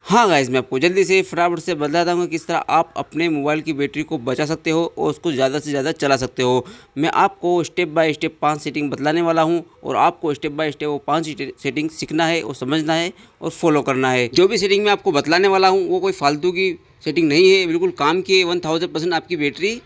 हाँ गाइस, मैं आपको जल्दी से फटाफट से बताता हूँ किस तरह आप अपने मोबाइल की बैटरी को बचा सकते हो और उसको ज़्यादा से ज़्यादा चला सकते हो। मैं आपको स्टेप बाय स्टेप 5 सेटिंग बतलाने वाला हूँ और आपको स्टेप बाय स्टेप वो 5 सेटिंग सीखना है और समझना है और फॉलो करना है। जो भी सेटिंग मैं आपको बतलाने वाला हूँ वो कोई फालतू की सेटिंग नहीं है, बिल्कुल काम की है। 1000% आपकी बैटरी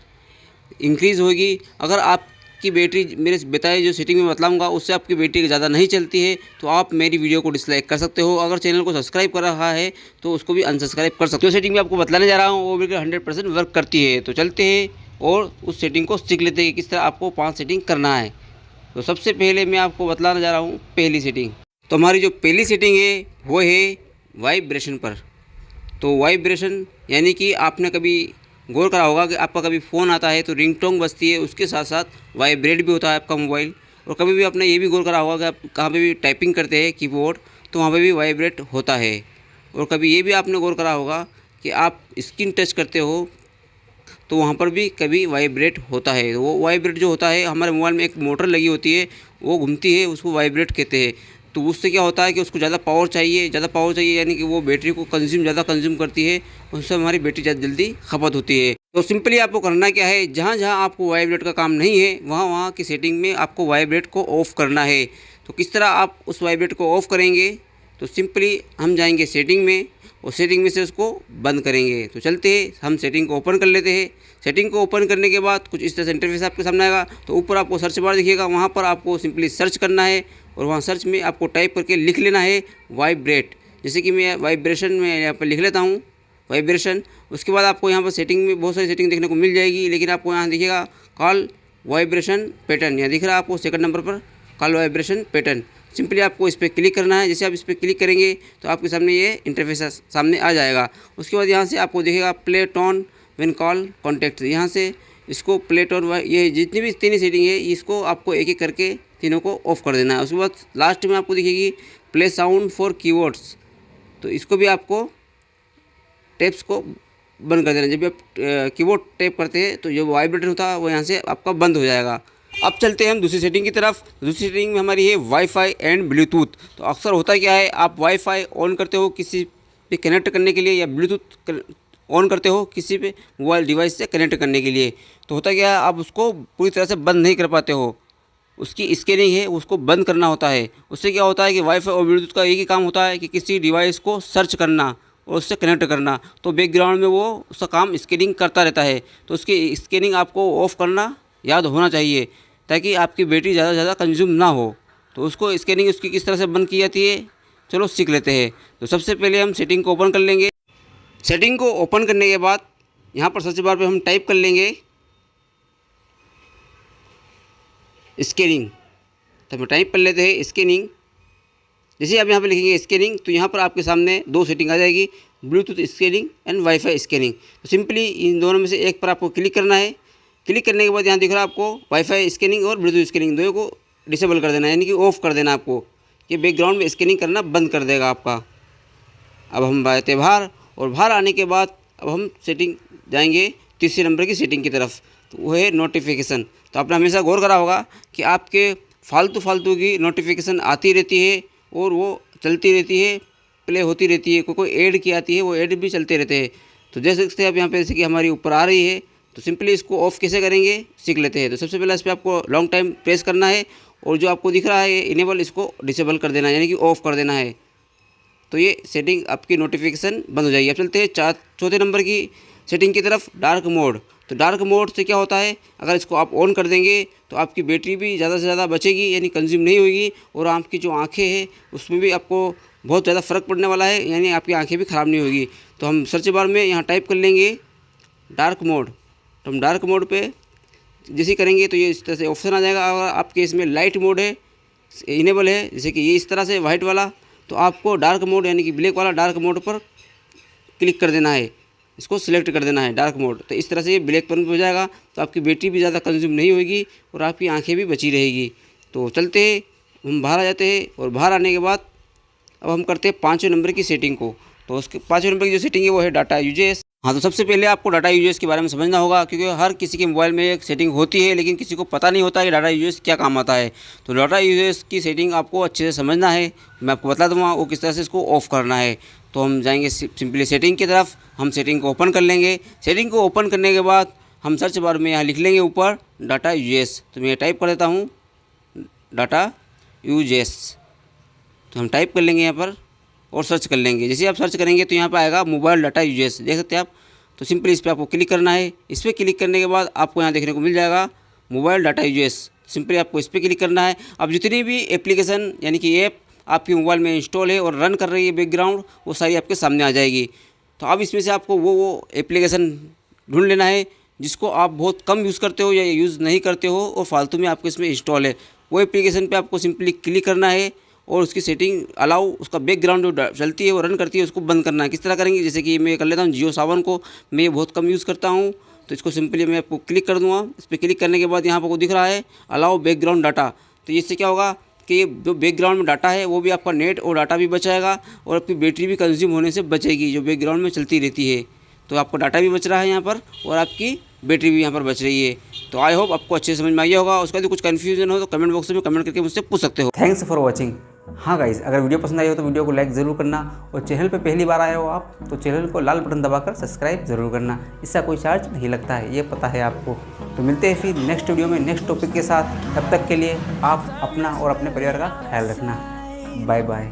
इंक्रीज़ होगी। अगर आपकी बैटरी मेरे बताए जो सेटिंग में बतलाऊंगा उससे आपकी बैटरी ज़्यादा नहीं चलती है तो आप मेरी वीडियो को डिसलाइक कर सकते हो। अगर चैनल को सब्सक्राइब कर रहा है तो उसको भी अनसब्सक्राइब कर सकते हो। जो सेटिंग मैं आपको बतलाने जा रहा हूँ वो बिल्कुल 100% वर्क करती है। तो चलते हैं और उस सेटिंग को सीख लेते हैं किस तरह आपको 5 सेटिंग करना है। तो सबसे पहले मैं आपको बतलाने जा रहा हूँ पहली सेटिंग। तो हमारी जो पहली सेटिंग है वो है वाइब्रेशन पर। तो वाइब्रेशन यानी कि आपने कभी गौर करा होगा कि आपका कभी फ़ोन आता है तो रिंगटोन बजती है, उसके साथ साथ वाइब्रेट भी होता है आपका मोबाइल। और कभी भी आपने ये भी गौर करा होगा कि आप कहाँ पे भी टाइपिंग करते हैं कीबोर्ड तो वहाँ पे भी वाइब्रेट होता है। और कभी ये भी आपने गौर करा होगा कि आप स्क्रीन टच करते हो तो वहाँ पर भी कभी वाइब्रेट होता है। वो वाइब्रेट जो होता है, हमारे मोबाइल में एक मोटर लगी होती है, वो घूमती है, उसको वाइब्रेट कहते हैं। तो उससे क्या होता है कि उसको ज़्यादा पावर चाहिए यानी कि वो बैटरी को ज़्यादा कंज्यूम करती है, उससे हमारी बैटरी ज़्यादा जल्दी खपत होती है। तो सिंपली आपको करना क्या है, जहाँ जहाँ आपको वाइब्रेट का काम नहीं है वहाँ वहाँ की सेटिंग में आपको वाइब्रेट को ऑफ़ करना है। तो किस तरह आप उस वाइब्रेट को ऑफ़ करेंगे, तो सिंपली हम जाएंगे सेटिंग में और सेटिंग में से उसको बंद करेंगे। तो चलते हैं, हम सेटिंग को ओपन कर लेते हैं। सेटिंग को ओपन करने के बाद कुछ इस तरह से इंटरफेस आपके सामने आएगा। तो ऊपर आपको सर्च बार दिखेगा, वहाँ पर आपको सिंपली सर्च करना है और वहाँ सर्च में आपको टाइप करके लिख लेना है वाइब्रेट। जैसे कि मैं वाइब्रेशन में यहाँ पर लिख लेता हूँ वाइब्रेशन। उसके बाद आपको यहाँ पर सेटिंग में बहुत सारी सेटिंग देखने को मिल जाएगी, लेकिन आपको यहाँ दिखेगा कॉल वाइब्रेशन पैटर्न, यहाँ दिख रहा है आपको सेकंड नंबर पर कॉल वाइब्रेशन पैटर्न। सिंपली आपको इस पर क्लिक करना है। जैसे आप इस पर क्लिक करेंगे तो आपके सामने ये इंटरफेस सामने आ जाएगा। उसके बाद यहाँ से आपको दिखेगा play tone when call contact, यहाँ से इसको प्ले टोन, ये जितनी भी तीन सेटिंग है इसको आपको एक एक करके तीनों को ऑफ़ कर देना है। उसके बाद लास्ट में आपको दिखेगी प्ले साउंड फॉर कीवर्ड्स, तो इसको भी आपको टैप्स को बंद कर देना। जब भी आप कीबोर्ड टैप करते हैं तो जो वाइब्रेटर होता है वो यहाँ से आपका बंद हो जाएगा। अब चलते हैं हम दूसरी सेटिंग की तरफ। दूसरी सेटिंग में हमारी है वाईफाई एंड ब्लूटूथ। तो अक्सर होता क्या है, आप वाईफाई ऑन करते हो किसी पे कनेक्ट करने के लिए या ब्लूटूथ ऑन करते हो किसी पे मोबाइल डिवाइस से कनेक्ट करने के लिए, तो होता क्या है आप उसको पूरी तरह से बंद नहीं कर पाते हो। उसकी स्कैनिंग है उसको बंद करना होता है। उससे क्या होता है कि वाईफाई और ब्लूटूथ का एक ही काम होता है कि किसी डिवाइस को सर्च करना और उससे कनेक्ट करना, तो बैकग्राउंड में वो उसका काम स्कैनिंग करता रहता है। तो उसकी स्कैनिंग आपको ऑफ़ करना याद होना चाहिए ताकि आपकी बैटरी ज़्यादा से ज़्यादा कंज्यूम ना हो। तो उसको स्कैनिंग उसकी किस तरह से बंद की जाती है, चलो सीख लेते हैं। तो सबसे पहले हम सेटिंग को ओपन कर लेंगे। सेटिंग को ओपन करने के बाद यहाँ पर सर्च बार पे हम टाइप कर लेंगे स्कैनिंग। तो हम टाइप कर लेते हैं स्कैनिंग। जैसे आप यहाँ पे लिखेंगे स्कैनिंग तो यहाँ पर आपके सामने दो सेटिंग आ जाएगी, Bluetooth scanning and wifi scanning. तो सिंपली इन दोनों में से एक पर आपको क्लिक करना है। क्लिक करने के बाद यहाँ दिख रहा है आपको वाईफाई स्कैनिंग और ब्लूटूथ स्कैनिंग, दोनों को डिसेबल कर देना है यानी कि ऑफ़ कर देना आपको। ये बैकग्राउंड में स्कैनिंग करना बंद कर देगा आपका। अब हम आते बाहर और बाहर आने के बाद अब हम सेटिंग जाएंगे तीसरे नंबर की सेटिंग की तरफ, तो वो है नोटिफिकेशन। तो आपने हमेशा गौर करा होगा कि आपके फालतू की नोटिफिकेशन आती रहती है और वो चलती रहती है, प्ले होती रहती है। कोई ऐड की आती है वो ऐड भी चलते रहते हैं। तो जैसे सकते हैं आप यहाँ पे जैसे कि हमारी ऊपर आ रही है, तो सिंपली इसको ऑफ़ कैसे करेंगे सीख लेते हैं। तो सबसे पहले इस पर आपको लॉन्ग टाइम प्रेस करना है और जो आपको दिख रहा है इनेबल, इसको डिसेबल कर देना है यानी कि ऑफ़ कर देना है। तो ये सेटिंग आपकी नोटिफिकेशन बंद हो जाएगी। अब चलते हैं चौथे नंबर की सेटिंग की तरफ, डार्क मोड। तो डार्क मोड से क्या होता है, अगर इसको आप ऑन कर देंगे तो आपकी बैटरी भी ज़्यादा से ज़्यादा बचेगी यानी कंज्यूम नहीं होगी और आपकी जो आंखें हैं उसमें भी आपको बहुत ज़्यादा फ़र्क पड़ने वाला है, यानी आपकी आंखें भी ख़राब नहीं होगी। तो हम सर्च बार में यहाँ टाइप कर लेंगे डार्क मोड। तो हम डार्क मोड पे जैसे करेंगे तो ये इस तरह से ऑप्शन आ जाएगा। अगर आपके इसमें लाइट मोड है इनेबल है, जैसे कि ये इस तरह से वाइट वाला, तो आपको डार्क मोड यानी कि ब्लैक वाला डार्क मोड पर क्लिक कर देना है, इसको सिलेक्ट कर देना है डार्क मोड। तो इस तरह से ये ब्लैक पर हो जाएगा तो आपकी बैटरी भी ज़्यादा कंज्यूम नहीं होगी और आपकी आंखें भी बची रहेगी। तो चलते हैं, हम बाहर आ जाते हैं और बाहर आने के बाद अब हम करते हैं 5वें नंबर की सेटिंग को। तो उसके 5वें नंबर की जो सेटिंग है वो है डाटा यूजेस। हाँ, तो सबसे पहले आपको डाटा यूजेस के बारे में समझना होगा क्योंकि हर किसी के मोबाइल में एक सेटिंग होती है लेकिन किसी को पता नहीं होता कि डाटा यूजेस क्या काम आता है। तो डाटा यूजेस की सेटिंग आपको अच्छे से समझना है। मैं आपको बता दूँगा वो किस तरह से इसको ऑफ़ करना है। तो हम जाएंगे सिंपली सेटिंग की तरफ। हम सेटिंग को ओपन कर लेंगे। सेटिंग को ओपन करने के बाद हम सर्च बार में यहाँ लिख लेंगे ऊपर डाटा यूजेस। तो मैं ये टाइप कर देता हूँ डाटा यूजेस। तो हम टाइप कर लेंगे यहाँ पर और सर्च कर लेंगे। जैसे आप सर्च करेंगे तो यहाँ पर आएगा मोबाइल डाटा यूजेस, देख सकते हैं आप। तो सिंपली इस पर आपको क्लिक करना है। इस पर क्लिक करने के बाद आपको यहाँ देखने को मिल जाएगा मोबाइल डाटा यूजेस। सिंपली आपको इस पर क्लिक करना है। अब जितनी भी एप्लीकेशन यानी कि ऐप आपके मोबाइल में इंस्टॉल है और रन कर रही है बैकग्राउंड, वो सारी आपके सामने आ जाएगी। तो अब इसमें से आपको वो एप्लीकेशन ढूंढ लेना है जिसको आप बहुत कम यूज़ करते हो या यूज़ नहीं करते हो और फालतू में आपके इसमें इंस्टॉल है। वो एप्लीकेशन पे आपको सिंपली क्लिक करना है और उसकी सेटिंग अलाउ, उसका बैकग्राउंड जो चलती है वो रन करती है उसको बंद करना है। किस तरह करेंगे, जैसे कि मैं कर लेता हूँ जियो सावन को, मैं ये बहुत कम यूज़ करता हूँ। तो इसको सिंपली मैं आपको क्लिक कर दूँगा। इस पर क्लिक करने के बाद यहाँ पर दिख रहा है अलाउ बैकग्राउंड डाटा। तो इससे क्या होगा कि ये जो बैकग्राउंड में डाटा है वो भी आपका नेट और डाटा भी बचाएगा और आपकी बैटरी भी कंज्यूम होने से बचेगी, जो बैकग्राउंड में चलती रहती है। तो आपका डाटा भी बच रहा है यहाँ पर और आपकी बैटरी भी यहाँ पर बच रही है। तो आई होप आपको अच्छे समझ में आ गया होगा। उसका यदि कुछ कन्फ्यूजन हो तो कमेंट बॉक्स में कमेंट करके मुझसे पूछ सकते हो। Thanks for watching. हाँ गाइस, अगर वीडियो पसंद आई हो तो वीडियो को लाइक ज़रूर करना और चैनल पे पहली बार आए हो आप तो चैनल को लाल बटन दबाकर सब्सक्राइब ज़रूर करना। इसका कोई चार्ज नहीं लगता है, ये पता है आपको। तो मिलते हैं फिर नेक्स्ट वीडियो में नेक्स्ट टॉपिक के साथ। तब तक के लिए आप अपना और अपने परिवार का ख्याल रखना। Bye bye.